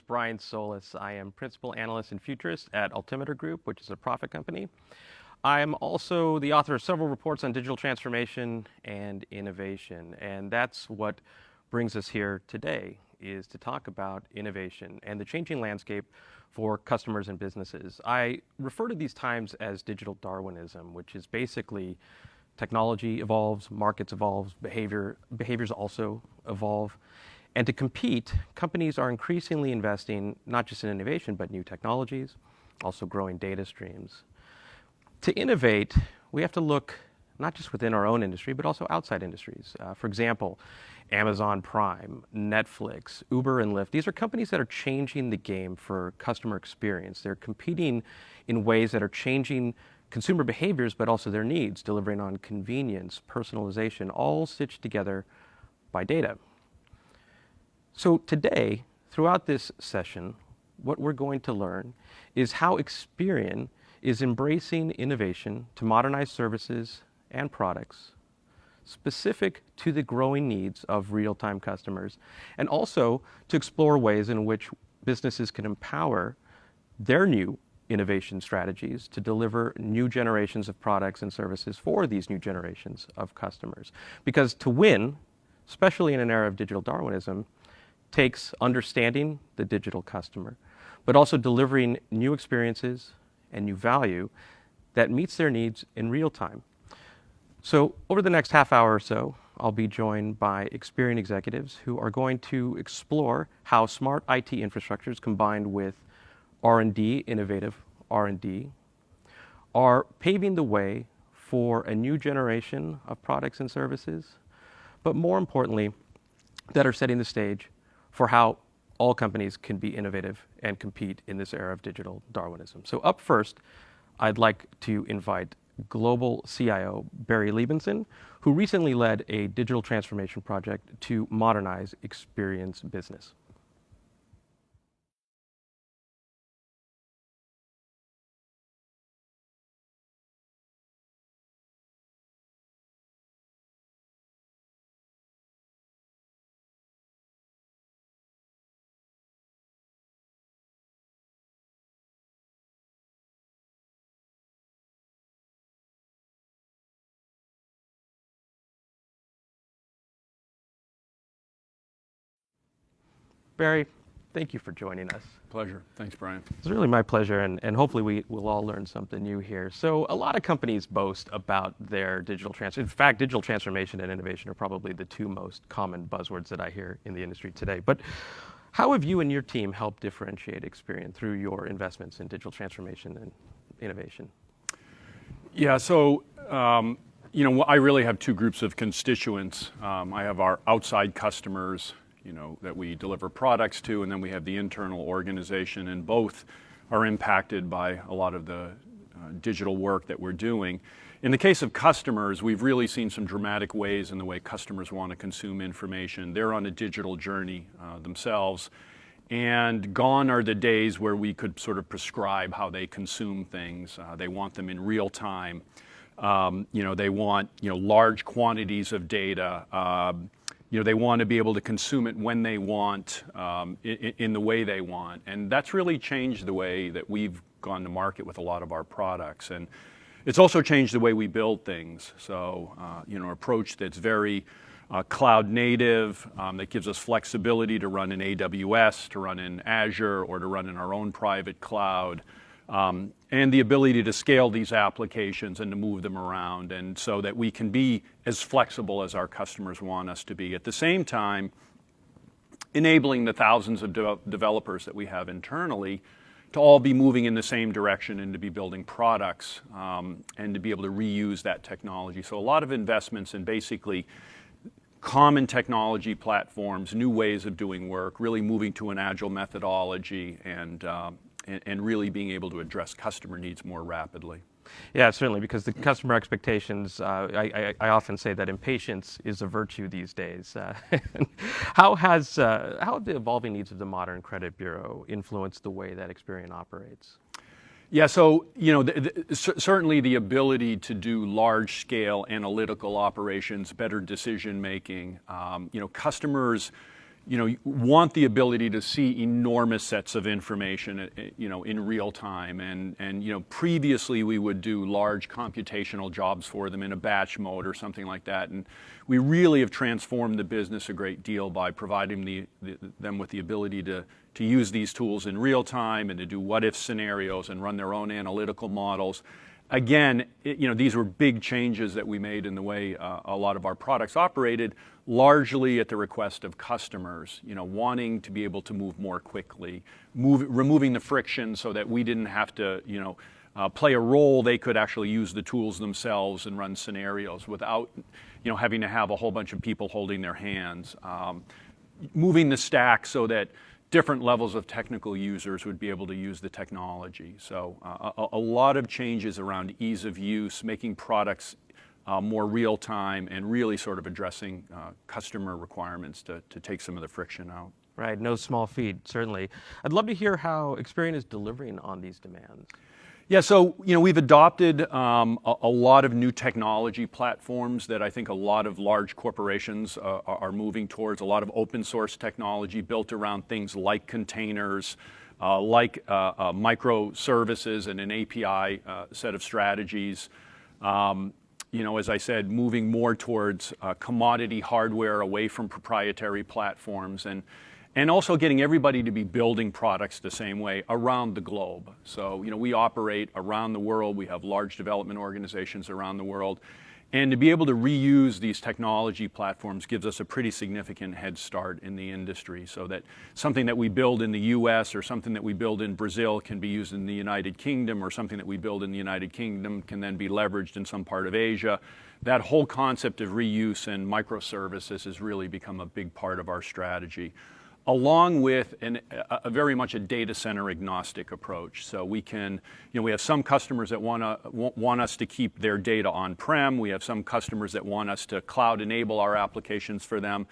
Brian Solis. I am Principal Analyst and Futurist at Altimeter Group, which is a profit company. I am also the author of several reports on digital transformation and innovation, and that's what brings us here today, is to talk about innovation and the changing landscape for customers and businesses. I refer to these times as digital Darwinism, which is basically technology evolves, markets evolve, behaviors also evolve. And to compete, companies are increasingly investing not just in innovation, but new technologies, also growing data streams. To innovate, we have to look not just within our own industry, but also outside industries. For example, Amazon Prime, Netflix, Uber, and Lyft. These are companies that are changing the game for customer experience. They're competing in ways that are changing consumer behaviors, but also their needs, delivering on convenience, personalization, all stitched together by data. So today, throughout this session, what we're going to learn is how Experian is embracing innovation to modernize services and products specific to the growing needs of real-time customers, and also to explore ways in which businesses can empower their new innovation strategies to deliver new generations of products and services for these new generations of customers. Because to win, especially in an era of digital Darwinism, takes understanding the digital customer, but also delivering new experiences and new value that meets their needs in real time. So over the next half hour or so, I'll be joined by Experian executives who are going to explore how smart IT infrastructures combined with R&D, innovative R&D, are paving the way for a new generation of products and services, but more importantly, that are setting the stage for how all companies can be innovative and compete in this era of digital Darwinism. So up first, I'd like to invite Global CIO Barry Liebenson, who recently led a digital transformation project to modernize Experian's business. Barry, thank you for joining us. Pleasure. Thanks, Brian. It's really my pleasure, and hopefully we will all learn something new here. So a lot of companies boast about their digital transformation. In fact, digital transformation and innovation are probably the two most common buzzwords that I hear in the industry today. But how have you and your team helped differentiate Experian through your investments in digital transformation and innovation? Yeah, so I really have two groups of constituents. I have our outside customers, that we deliver products to, and then we have the internal organization, and both are impacted by a lot of the digital work that we're doing. In the case of customers, we've really seen some dramatic ways in the way customers want to consume information. They're on a digital journey themselves, and gone are the days where we could sort of prescribe how they consume things. They want them in real time. They want large quantities of data. They want to be able to consume it when they want, in the way they want. And that's really changed the way that we've gone to market with a lot of our products. And it's also changed the way we build things. So, an approach that's very cloud native, that gives us flexibility to run in AWS, to run in Azure, or to run in our own private cloud. And the ability to scale these applications and to move them around, and so that we can be as flexible as our customers want us to be. At the same time, enabling the thousands of developers that we have internally to all be moving in the same direction and to be building products and to be able to reuse that technology. So a lot of investments in basically common technology platforms, new ways of doing work, really moving to an agile methodology, and really being able to address customer needs more rapidly. Yeah, certainly, because the customer expectations, I often say that impatience is a virtue these days. How have the evolving needs of the modern credit bureau influenced the way that Experian operates? Yeah, so certainly the ability to do large-scale analytical operations, better decision-making. Customers want the ability to see enormous sets of information, in real time. And previously we would do large computational jobs for them in a batch mode or something like that. And we really have transformed the business a great deal by providing them with the ability to use these tools in real time and to do what-if scenarios and run their own analytical models. Again, these were big changes that we made in the way a lot of our products operated, largely at the request of customers, wanting to be able to move more quickly, removing the friction so that we didn't have to, play a role. They could actually use the tools themselves and run scenarios without, having to have a whole bunch of people holding their hands. Moving the stack so that different levels of technical users would be able to use the technology. So a lot of changes around ease of use, making products more real time, and really sort of addressing customer requirements to take some of the friction out. Right, no small feat, certainly. I'd love to hear how Experian is delivering on these demands. Yeah, so we've adopted a lot of new technology platforms that I think a lot of large corporations are moving towards. A lot of open source technology built around things like containers, like microservices and an API set of strategies. As I said, moving more towards commodity hardware away from proprietary platforms, and also getting everybody to be building products the same way around the globe. So, we operate around the world. We have large development organizations around the world. And to be able to reuse these technology platforms gives us a pretty significant head start in the industry, so that something that we build in the US or something that we build in Brazil can be used in the United Kingdom, or something that we build in the United Kingdom can then be leveraged in some part of Asia. That whole concept of reuse and microservices has really become a big part of our strategy, along with a very much a data center agnostic approach. So we can, we have some customers that want us to keep their data on-prem. We have some customers that want us to cloud enable our applications for them.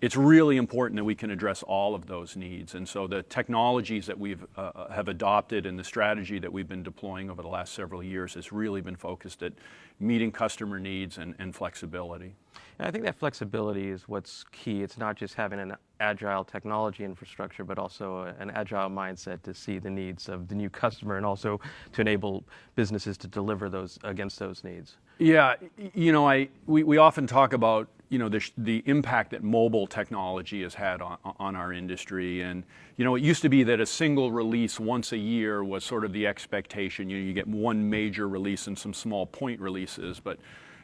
It's really important that we can address all of those needs. And so the technologies that we've have adopted and the strategy that we've been deploying over the last several years has really been focused at meeting customer needs and flexibility. And I think that flexibility is what's key. It's not just having an agile technology infrastructure, but also an agile mindset to see the needs of the new customer, and also to enable businesses to deliver those against those needs. Yeah, we often talk about the impact that mobile technology has had on our industry. And it used to be that a single release once a year was sort of the expectation. You get one major release and some small point releases. But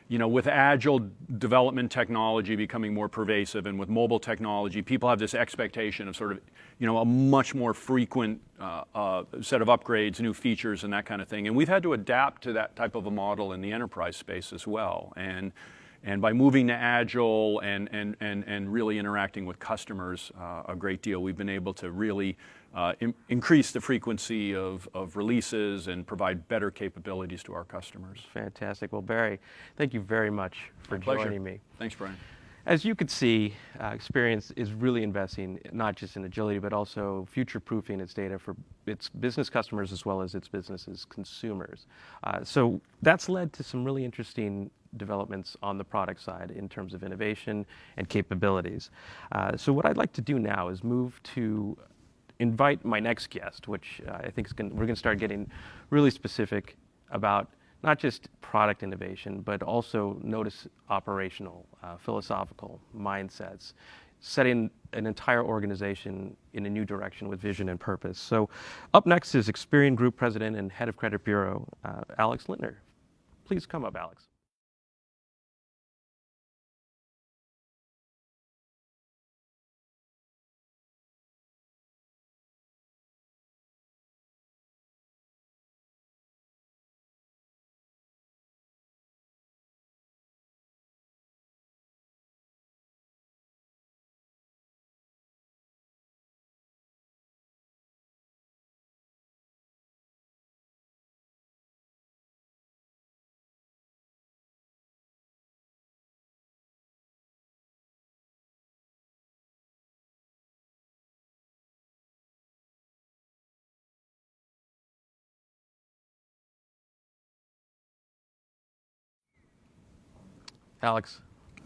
with agile development technology becoming more pervasive, and with mobile technology, people have this expectation of sort of a much more frequent set of upgrades, new features, and that kind of thing. And we've had to adapt to that type of a model in the enterprise space as well. And by moving to agile and really interacting with customers a great deal, we've been able to really increase the frequency of releases and provide better capabilities to our customers. Fantastic. Well, Barry, thank you very much for joining me. Thanks, Brian. As you could see, Experian is really investing not just in agility, but also future-proofing its data for its business customers as well as its business's consumers. So that's led to some really interesting developments on the product side in terms of innovation and capabilities. So what I'd like to do now is move to invite my next guest, which I think we're going to start getting really specific about not just product innovation, but also notice operational, philosophical mindsets, setting an entire organization in a new direction with vision and purpose. So up next is Experian Group President and Head of Credit Bureau, Alex Lintner. Please come up, Alex. Alex,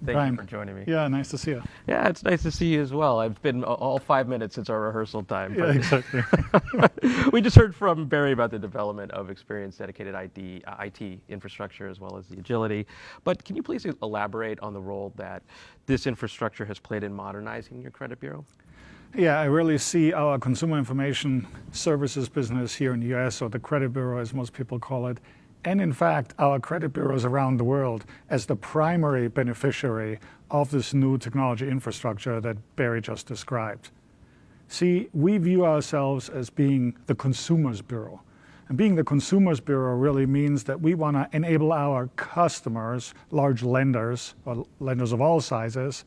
Thank Brian. you for joining me. Yeah, nice to see you. Yeah, it's nice to see you as well. I've been all 5 minutes since our rehearsal time. Yeah, exactly. We just heard from Barry about the development of Experian's dedicated IT infrastructure as well as the agility. But can you please elaborate on the role that this infrastructure has played in modernizing your credit bureau? Yeah, I really see our consumer information services business here in the US, or the credit bureau as most people call it, and in fact our credit bureaus around the world as the primary beneficiary of this new technology infrastructure that Barry just described. See, we view ourselves as being the consumer's bureau. And being the consumer's bureau really means that we want to enable our customers, large lenders, or lenders of all sizes,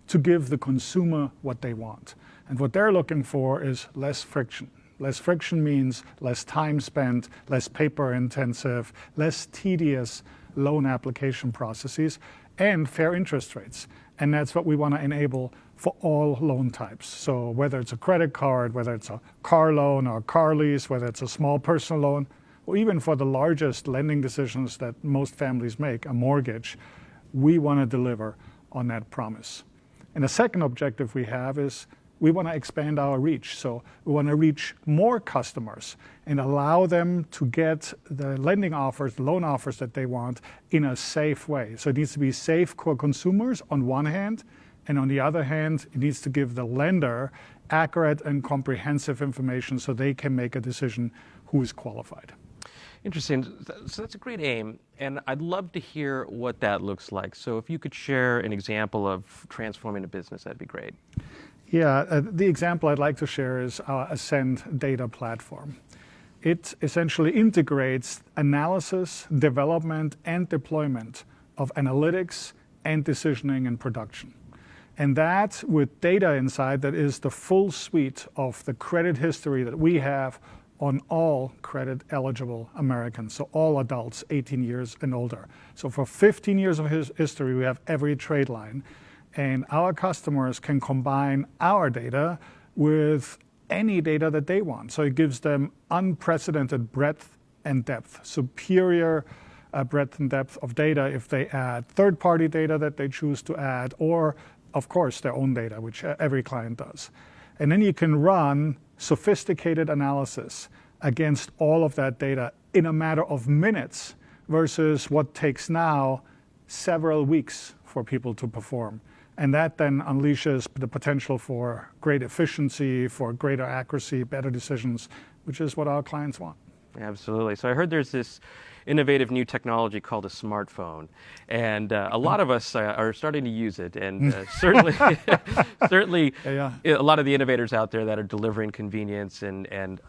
to give the consumer what they want. And what they're looking for is less friction. Less friction means less time spent, less paper intensive, less tedious loan application processes, and fair interest rates. And that's what we want to enable for all loan types. So whether it's a credit card, whether it's a car loan or a car lease, whether it's a small personal loan, or even for the largest lending decisions that most families make, a mortgage, we want to deliver on that promise. And the second objective we have is we want to expand our reach. So we want to reach more customers and allow them to get the lending offers, the loan offers that they want in a safe way. So it needs to be safe for consumers on one hand, and on the other hand, it needs to give the lender accurate and comprehensive information so they can make a decision who is qualified. Interesting. So that's a great aim, and I'd love to hear what that looks like. So if you could share an example of transforming a business, that'd be great. Yeah, the example I'd like to share is our Ascend data platform. It essentially integrates analysis, development, and deployment of analytics and decisioning and production. And that with data inside that is the full suite of the credit history that we have on all credit eligible Americans, so all adults 18 years and older. So for 15 years of history, we have every trade line. And our customers can combine our data with any data that they want. So it gives them unprecedented breadth and depth, superior breadth and depth of data if they add third-party data that they choose to add, or of course their own data, which every client does. And then you can run sophisticated analysis against all of that data in a matter of minutes versus what takes now several weeks for people to perform. And that then unleashes the potential for great efficiency, for greater accuracy, better decisions, which is what our clients want. Absolutely. So I heard there's this innovative new technology called a smartphone, and a lot of us are starting to use it, and certainly Yeah. a lot of the innovators out there that are delivering convenience and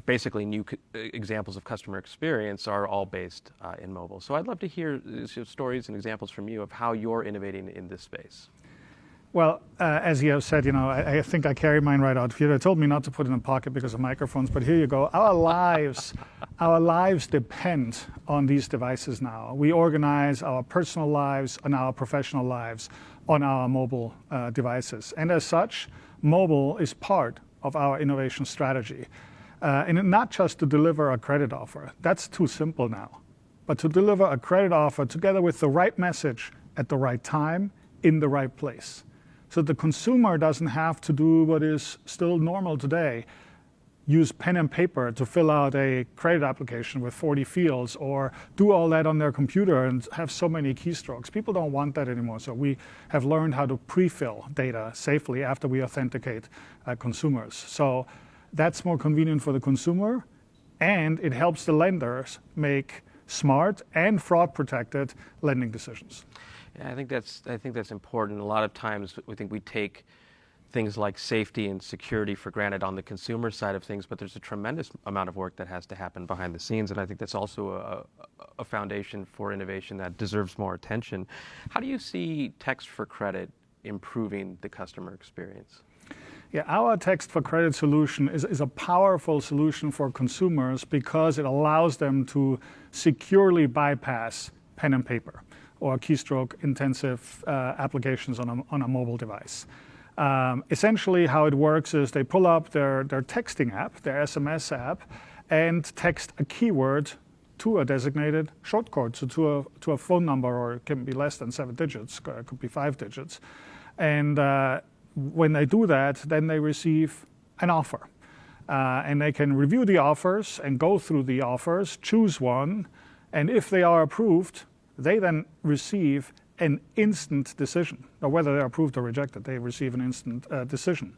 basically new examples of customer experience are all based in mobile. So I'd love to hear stories and examples from you of how you're innovating in this space. Well, as you have said, I think I carry mine right out here. They told me not to put it in a pocket because of microphones, but here you go. Our lives depend on these devices now. We organize our personal lives and our professional lives on our mobile devices. And as such, mobile is part of our innovation strategy. And not just to deliver a credit offer. That's too simple now. But to deliver a credit offer together with the right message at the right time, in the right place. So the consumer doesn't have to do what is still normal today, use pen and paper to fill out a credit application with 40 fields, or do all that on their computer and have so many keystrokes. People don't want that anymore. So we have learned how to pre-fill data safely after we authenticate consumers. So that's more convenient for the consumer, and it helps the lenders make smart and fraud-protected lending decisions. Yeah, I think that's important. A lot of times we take things like safety and security for granted on the consumer side of things, but there's a tremendous amount of work that has to happen behind the scenes, and I think that's also a foundation for innovation that deserves more attention. How do you see text for credit improving the customer experience? Yeah, our text for credit solution is a powerful solution for consumers because it allows them to securely bypass pen and paper or keystroke intensive applications on a mobile device. Essentially how it works is they pull up their texting app, their SMS app, and text a keyword to a designated short code, so to a phone number, or it can be less than 7 digits, it could be 5 digits. And when they do that, then they receive an offer. And they can review the offers and go through the offers, choose one, and if they are approved, they then receive an instant decision. Or whether they're approved or rejected, they receive an instant decision.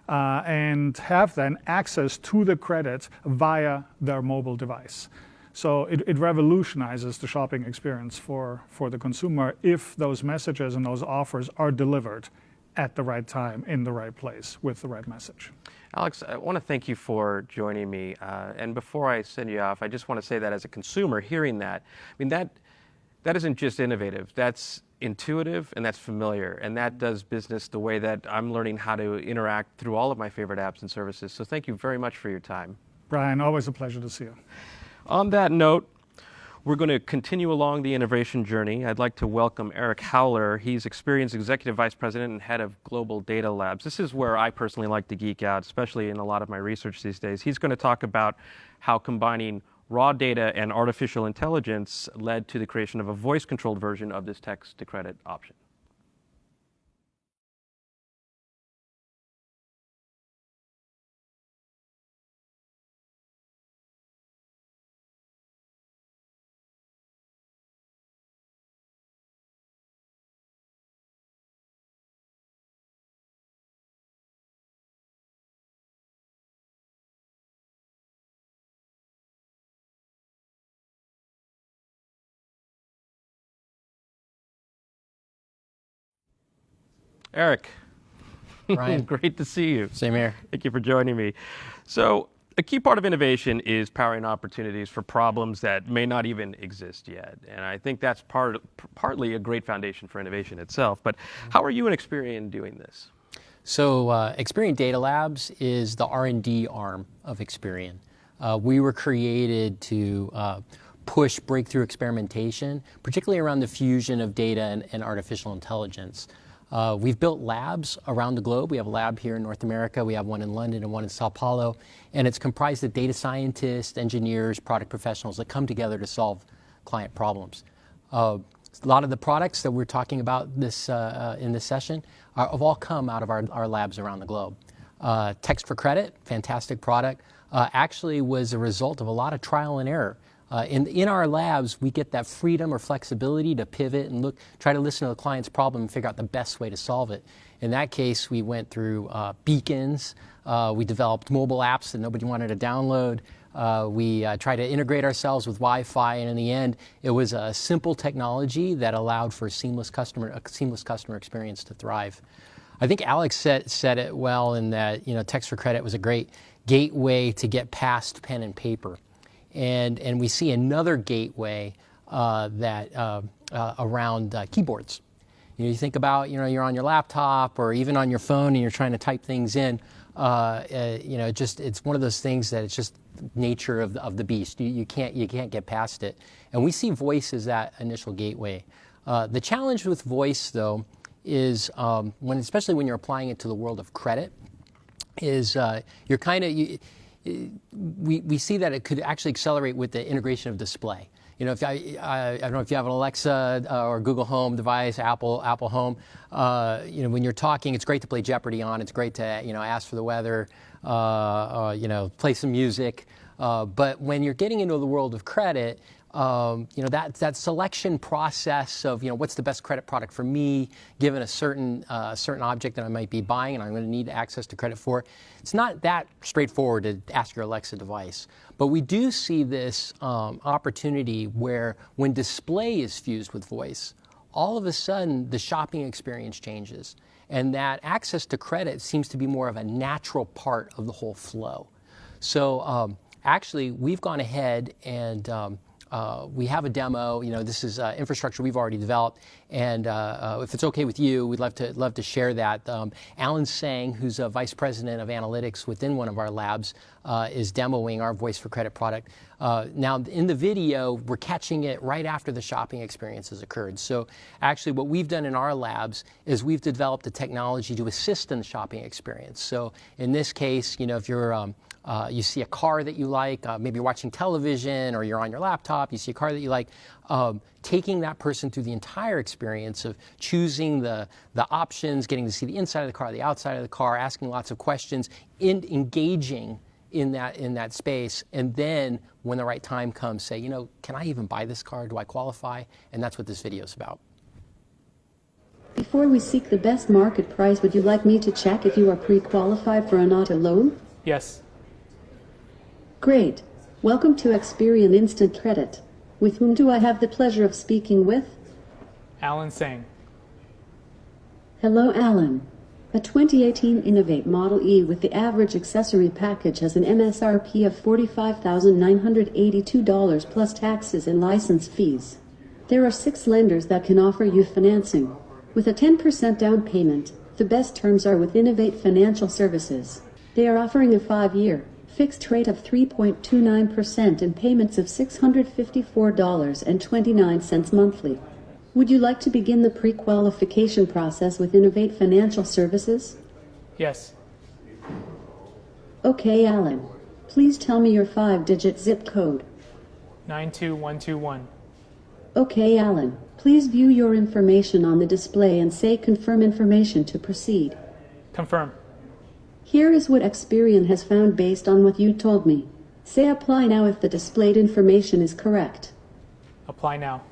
And have then access to the credit via their mobile device. So it revolutionizes the shopping experience for the consumer if those messages and those offers are delivered at the right time, in the right place, with the right message. Alex, I want to thank you for joining me. And before I send you off, I just want to say that as a consumer, hearing that, I mean, that isn't just innovative. That's intuitive and that's familiar. And that does business the way that I'm learning how to interact through all of my favorite apps and services. So thank you very much for your time. Brian, always a pleasure to see you. On that note, we're going to continue along the innovation journey. I'd like to welcome Eric Howler. He's Experian's Executive Vice President and Head of Global Data Labs. This is where I personally like to geek out, especially in a lot of my research these days. He's going to talk about how combining raw data and artificial intelligence led to the creation of a voice-controlled version of this text-to-credit option. Eric, Brian. Great to see you. Same here. Thank you for joining me. So, a key part of innovation is powering opportunities for problems that may not even exist yet. And I think that's partly a great foundation for innovation itself. But how are you and Experian doing this? So Experian Data Labs is the R&D arm of Experian. We were created to push breakthrough experimentation, particularly around the fusion of data and artificial intelligence. We've built labs around the globe. We have a lab here in North America. We have one in London and one in Sao Paulo. And it's comprised of data scientists, engineers, product professionals that come together to solve client problems. A lot of the products that we're talking about in this session have all come out of our labs around the globe. Text for Credit, fantastic product, actually was a result of a lot of trial and error. In our labs, we get that freedom or flexibility to pivot and try to listen to the client's problem and figure out the best way to solve it. In that case, we went through beacons. We developed mobile apps that nobody wanted to download. We tried to integrate ourselves with Wi-Fi, and in the end, it was a simple technology that allowed for a seamless customer experience to thrive. I think Alex said it well in that Text for Credit was a great gateway to get past pen and paper. And we see another gateway around keyboards. You think about you're on your laptop or even on your phone and you're trying to type things in. It's one of those things that it's just nature of the beast. You can't get past it. And we see voice as that initial gateway. The challenge with voice though is especially when you're applying it to the world of credit, is we see that it could actually accelerate with the integration of display. If I don't know if you have an Alexa or Google Home device, Apple Home. When you're talking, it's great to play Jeopardy on. It's great to ask for the weather, play some music. But when you're getting into the world of credit, that selection process of what's the best credit product for me, given a certain object that I might be buying and I'm going to need access to credit for, it's not that straightforward to ask your Alexa device. But we do see this opportunity where when display is fused with voice, all of a sudden the shopping experience changes, and that access to credit seems to be more of a natural part of the whole flow. So actually, we've gone ahead and we have a demo. This is infrastructure we've already developed, and if it's okay with you, we'd love to share that. Alan Sang, who's a vice president of analytics within one of our labs, is demoing our Voice for Credit product. Now, in the video, we're catching it right after the shopping experience has occurred. So, actually, what we've done in our labs is we've developed a technology to assist in the shopping experience. So, in this case, if you're you see a car that you like, maybe you're watching television or you're on your laptop, you see a car that you like, taking that person through the entire experience of choosing the options, getting to see the inside of the car, the outside of the car, asking lots of questions, engaging in that space, and then when the right time comes, say, can I even buy this car? Do I qualify? And that's what this video is about. Before we seek the best market price, would you like me to check if you are pre-qualified for an auto loan? Yes. Great. Welcome to Experian Instant Credit. With whom do I have the pleasure of speaking with? Alan Singh. Hello, Alan. A 2018 Innovate Model E with the average accessory package has an MSRP of $45,982 plus taxes and license fees. There are 6 lenders that can offer you financing. With a 10% down payment, the best terms are with Innovate Financial Services. They are offering a 5-year, fixed rate of 3.29% and payments of $654.29 monthly. Would you like to begin the pre-qualification process with Innovate Financial Services? Yes. Okay, Alan. Please tell me your 5-digit zip code. 92121. Okay, Alan. Please view your information on the display and say confirm information to proceed. Confirm. Here is what Experian has found based on what you told me. Say apply now if the displayed information is correct. Apply now.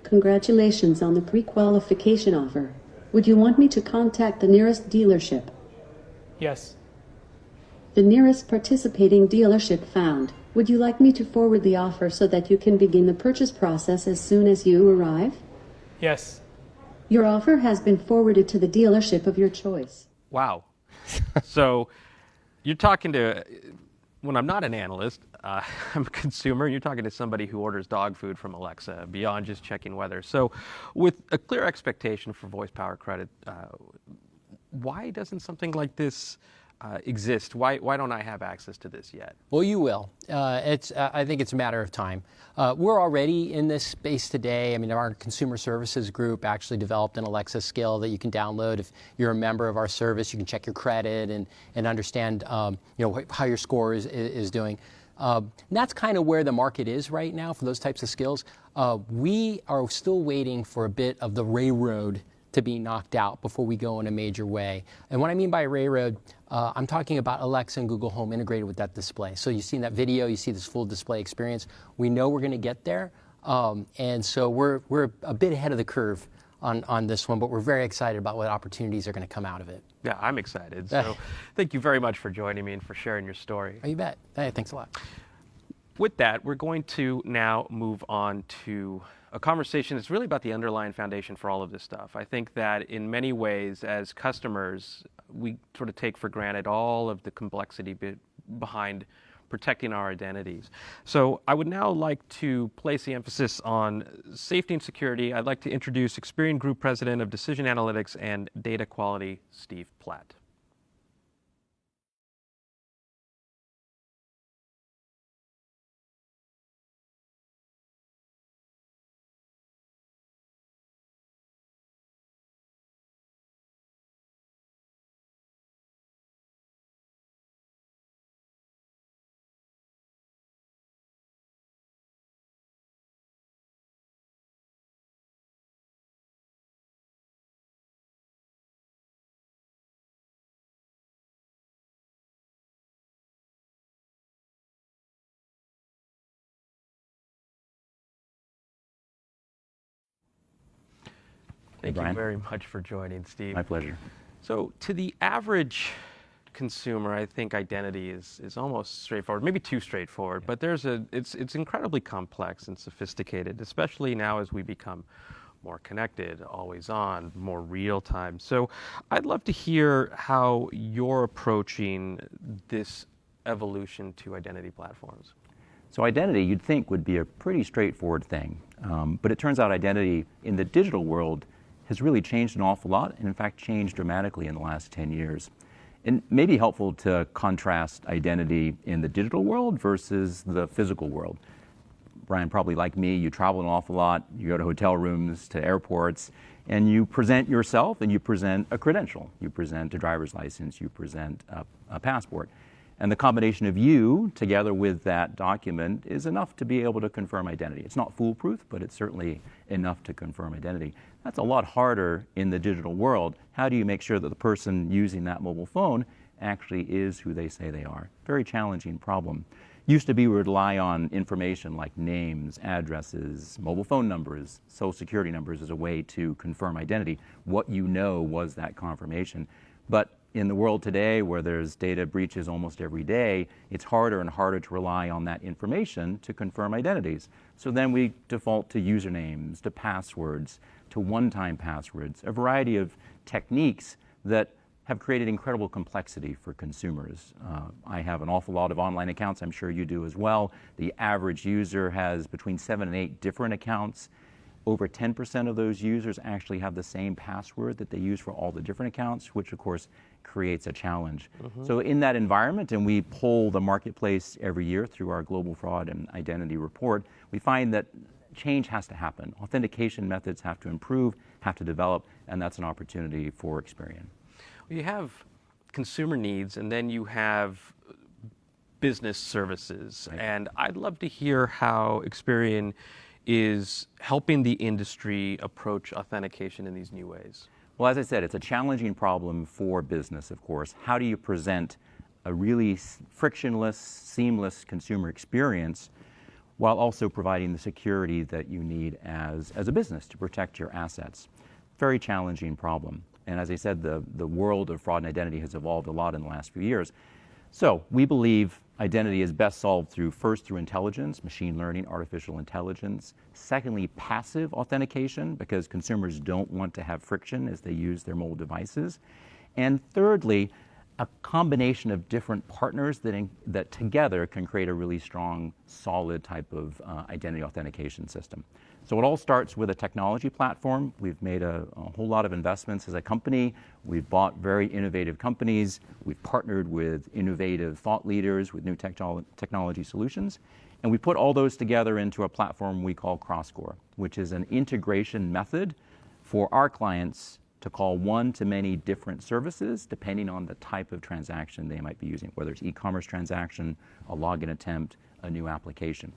Congratulations on the pre-qualification offer. Would you want me to contact the nearest dealership? Yes. The nearest participating dealership found. Would you like me to forward the offer so that you can begin the purchase process as soon as you arrive? Yes. Your offer has been forwarded to the dealership of your choice. Wow. So you're talking to, when I'm not an analyst, I'm a consumer, and you're talking to somebody who orders dog food from Alexa beyond just checking weather. So with a clear expectation for voice power credit, why doesn't something like this exist? Why don't I have access to this yet? Well, you will. I think it's a matter of time. We're already in this space today. I mean, our consumer services group actually developed an Alexa skill that you can download. If you're a member of our service, you can check your credit and understand how your score is doing. And that's kind of where the market is right now for those types of skills. We are still waiting for a bit of the railroad to be knocked out before we go in a major way. And what I mean by railroad, I'm talking about Alexa and Google Home integrated with that display. So you see in that video, you see this full display experience. We know we're going to get there, and so we're a bit ahead of the curve on this one, but we're very excited about what opportunities are going to come out of it. Yeah, I'm excited. So thank you very much for joining me and for sharing your story. Oh, you bet. Hey, thanks a lot. With that, we're going to now move on to a conversation that's really about the underlying foundation for all of this stuff. I think that in many ways, as customers, we sort of take for granted all of the complexity behind protecting our identities. So I would now like to place the emphasis on safety and security. I'd like to introduce Experian Group President of Decision Analytics and Data Quality, Steve Platt. Thank you very much for joining, Steve. My pleasure. So to the average consumer, I think identity is almost straightforward, maybe too straightforward, but it's incredibly complex and sophisticated, especially now as we become more connected, always on, more real time. So I'd love to hear how you're approaching this evolution to identity platforms. So identity, you'd think, would be a pretty straightforward thing, but it turns out identity in the digital world has really changed an awful lot, and in fact changed dramatically in the last 10 years. And it may be helpful to contrast identity in the digital world versus the physical world. Brian, probably like me, you travel an awful lot, you go to hotel rooms, to airports, And you present yourself and you present a credential. You present a driver's license, you present a passport. And the combination of you together with that document is enough to be able to confirm identity. It's not foolproof, but it's certainly enough to confirm identity. That's a lot harder in the digital world. How do you make sure that the person using that mobile phone actually is who they say they are? Very challenging problem. Used to be we would rely on information like names, addresses, mobile phone numbers, social security numbers as a way to confirm identity. What you know was that confirmation. But in the world today where there's data breaches almost every day, it's harder and harder to rely on that information to confirm identities. So then we default to usernames, to passwords, to one-time passwords, a variety of techniques that have created incredible complexity for consumers. I have an awful lot of online accounts, I'm sure you do as well. The average user has between 7 and 8 different accounts. Over 10% of those users actually have the same password that they use for all the different accounts, which of course creates a challenge. So in that environment, and we poll the marketplace every year through our Global Fraud and Identity Report, we find that change has to happen. Authentication methods have to improve, have to develop, and that's an opportunity for Experian. You have consumer needs, and then you have business services. Right. And I'd love to hear how Experian is helping the industry approach authentication in these new ways. Well, as I said, it's a challenging problem for business, of course. How do you present a really frictionless, seamless consumer experience while also providing the security that you need as a business to protect your assets? Very challenging problem. And as I said, the world of fraud and identity has evolved a lot in the last few years. So we believe identity is best solved through intelligence, machine learning, artificial intelligence. Secondly, passive authentication, because consumers don't want to have friction as they use their mobile devices. And thirdly, a combination of different partners that together can create a really strong, solid type of identity authentication system. So it all starts with a technology platform. We've made a whole lot of investments as a company. We've bought very innovative companies. We've partnered with innovative thought leaders with new technology solutions. And we put all those together into a platform we call CrossCore, which is an integration method for our clients to call one-to-many different services depending on the type of transaction they might be using, whether it's e-commerce transaction, a login attempt, a new application.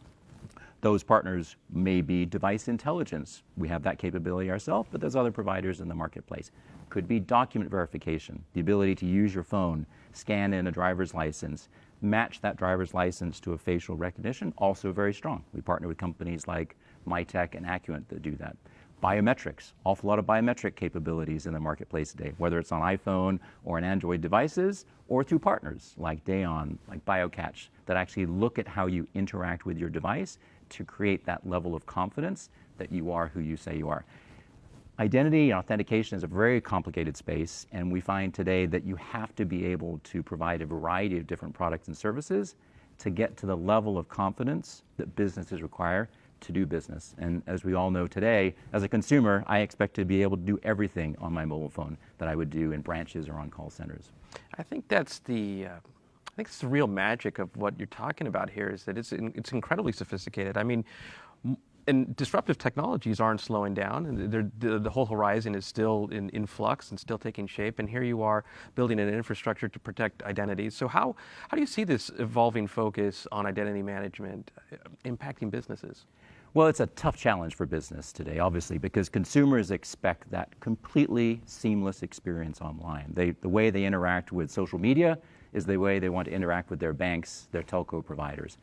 Those partners may be device intelligence. We have that capability ourselves, but there's other providers in the marketplace. Could be document verification, the ability to use your phone, scan in a driver's license, match that driver's license to a facial recognition, also very strong. We partner with companies like Mitek and Accurate that do that. Biometrics, awful lot of biometric capabilities in the marketplace today, whether it's on iPhone or on Android devices, or through partners like Dayon, like BioCatch, that actually look at how you interact with your device to create that level of confidence that you are who you say you are. Identity and authentication is a very complicated space, and we find today that you have to be able to provide a variety of different products and services to get to the level of confidence that businesses require to do business. And as we all know today, as a consumer, I expect to be able to do everything on my mobile phone that I would do in branches or on call centers. I think that's the real magic of what you're talking about here, is that it's incredibly sophisticated. I mean, and disruptive technologies aren't slowing down, and the whole horizon is still in flux and still taking shape. And here you are building an infrastructure to protect identities. So how do you see this evolving focus on identity management impacting businesses? Well, it's a tough challenge for business today, obviously, because consumers expect that completely seamless experience online. The way they interact with social media is the way they want to interact with their banks, their telco providers.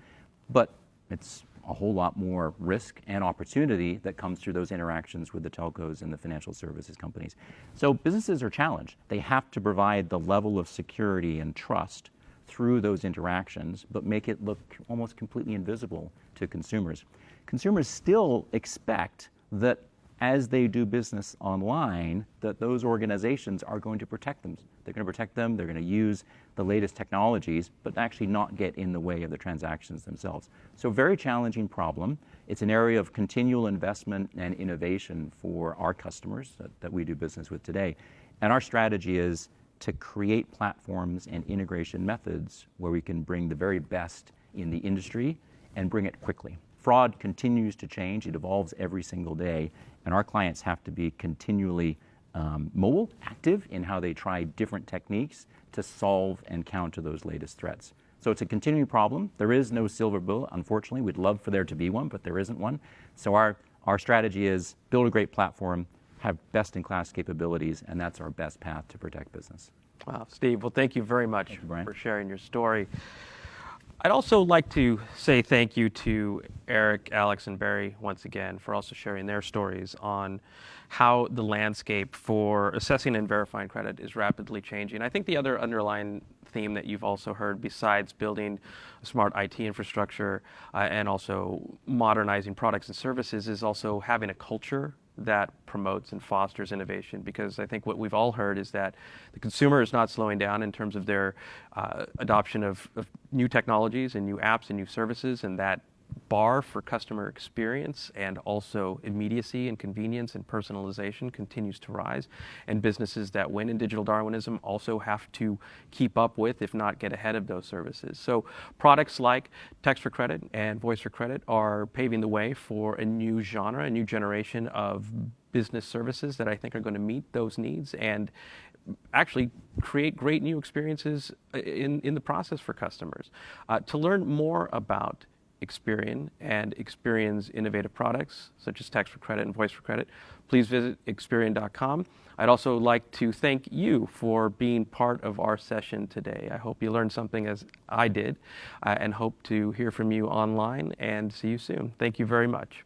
But it's a whole lot more risk and opportunity that comes through those interactions with the telcos and the financial services companies. So businesses are challenged. They have to provide the level of security and trust through those interactions, but make it look almost completely invisible to consumers. Consumers still expect that as they do business online, that those organizations are going to protect them. They're going to protect them, they're going to use the latest technologies, but actually not get in the way of the transactions themselves. So very challenging problem. It's an area of continual investment and innovation for our customers that we do business with today. And our strategy is to create platforms and integration methods where we can bring the very best in the industry and bring it quickly. Fraud continues to change. It evolves every single day. And our clients have to be continually mobile, active in how they try different techniques to solve and counter those latest threats. So it's a continuing problem. There is no silver bullet, unfortunately. We'd love for there to be one, but there isn't one. So our strategy is build a great platform, have best-in-class capabilities, and that's our best path to protect business. Wow, Steve, well, thank you very much Brian. for sharing your story. I'd also like to say thank you to Eric, Alex, and Barry once again for also sharing their stories on how the landscape for assessing and verifying credit is rapidly changing. I think the other underlying theme that you've also heard, besides building a smart IT infrastructure and also modernizing products and services, is also having a culture that promotes and fosters innovation, because I think what we've all heard is that the consumer is not slowing down in terms of their adoption of new technologies and new apps and new services, and that bar for customer experience and also immediacy and convenience and personalization continues to rise, and businesses that win in digital Darwinism also have to keep up with, if not get ahead of, those services. So products like text for credit and voice for credit are paving the way for a new genre, a new generation of business services that I think are going to meet those needs and actually create great new experiences in the process for customers. To learn more about Experian and Experian's innovative products, such as text for credit and voice for credit, please visit Experian.com. I'd also like to thank you for being part of our session today. I hope you learned something as I did, and hope to hear from you online and see you soon. Thank you very much.